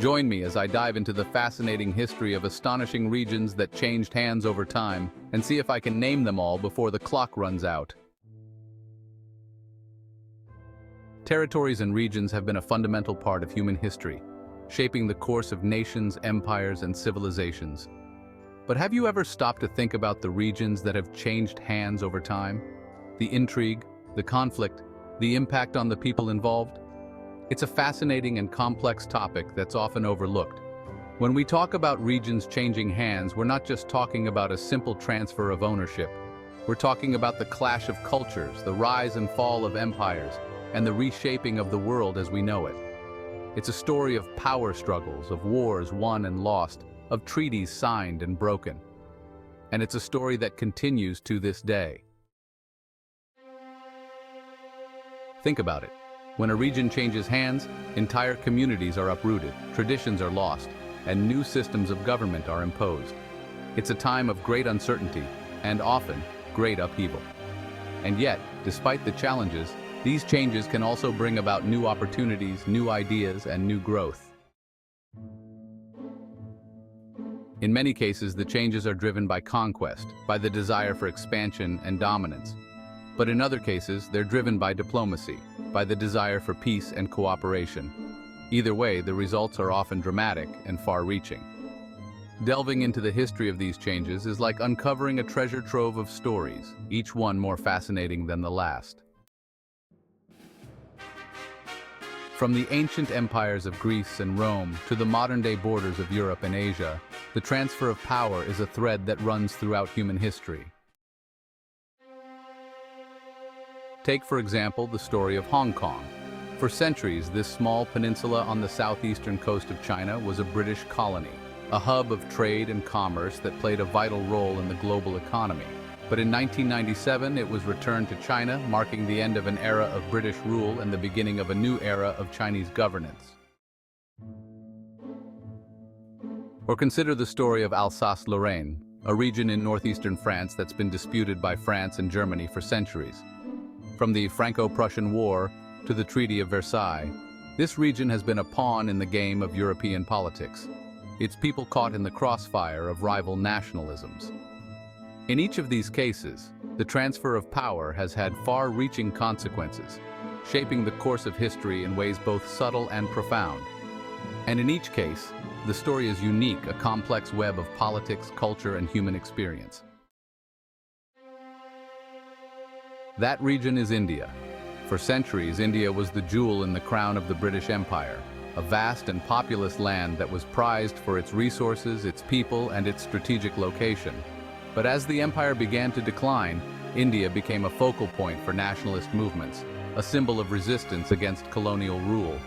Join me as I dive into the fascinating history of astonishing regions that changed hands over time, and see if I can name them all before the clock runs out. Territories and regions have been a fundamental part of human history, shaping the course of nations, empires, and civilizations. But have you ever stopped to think about the regions that have changed hands over time? The intrigue, the conflict, the impact on the people involved? It's a fascinating and complex topic that's often overlooked. When we talk about regions changing hands, we're not just talking about a simple transfer of ownership. We're talking about the clash of cultures, the rise and fall of empires, and the reshaping of the world as we know it. It's a story of power struggles, of wars won and lost, of treaties signed and broken. And it's a story that continues to this day. Think about it. When a region changes hands, entire communities are uprooted, traditions are lost, and new systems of government are imposed. It's a time of great uncertainty, and often, great upheaval. And yet, despite the challenges, these changes can also bring about new opportunities, new ideas, and new growth. In many cases, the changes are driven by conquest, by the desire for expansion and dominance. But in other cases, they're driven by diplomacy, by the desire for peace and cooperation. Either way, the results are often dramatic and far-reaching. Delving into the history of these changes is like uncovering a treasure trove of stories, each one more fascinating than the last. From the ancient empires of Greece and Rome to the modern-day borders of Europe and Asia, the transfer of power is a thread that runs throughout human history. Take, for example, the story of Hong Kong. For centuries, this small peninsula on the southeastern coast of China was a British colony, a hub of trade and commerce that played a vital role in the global economy. But in 1997, it was returned to China, marking the end of an era of British rule and the beginning of a new era of Chinese governance. Or consider the story of Alsace-Lorraine, a region in northeastern France that's been disputed by France and Germany for centuries. From the Franco-Prussian War to the Treaty of Versailles, this region has been a pawn in the game of European politics, its people caught in the crossfire of rival nationalisms. In each of these cases, the transfer of power has had far-reaching consequences, shaping the course of history in ways both subtle and profound. And in each case, the story is unique, a complex web of politics, culture, and human experience. That region is India. For centuries, India was the jewel in the crown of the British Empire, a vast and populous land that was prized for its resources, its people, and its strategic location. But as the empire began to decline, India became a focal point for nationalist movements, a symbol of resistance against colonial rule.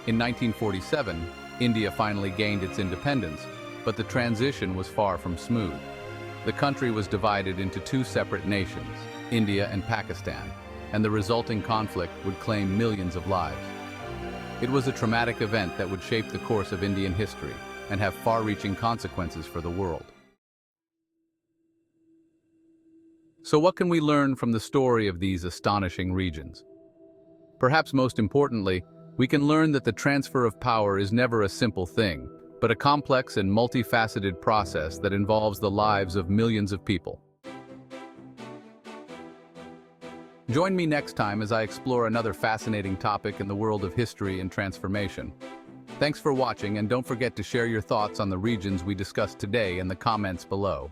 In 1947, India finally gained its independence, but the transition was far from smooth. The country was divided into two separate nations, India and Pakistan, and the resulting conflict would claim millions of lives. It was a traumatic event that would shape the course of Indian history and have far-reaching consequences for the world. So what can we learn from the story of these astonishing regions? Perhaps most importantly, we can learn that the transfer of power is never a simple thing, but a complex and multifaceted process that involves the lives of millions of people. Join me next time as I explore another fascinating topic in the world of history and transformation. Thanks for watching, and don't forget to share your thoughts on the regions we discussed today in the comments below.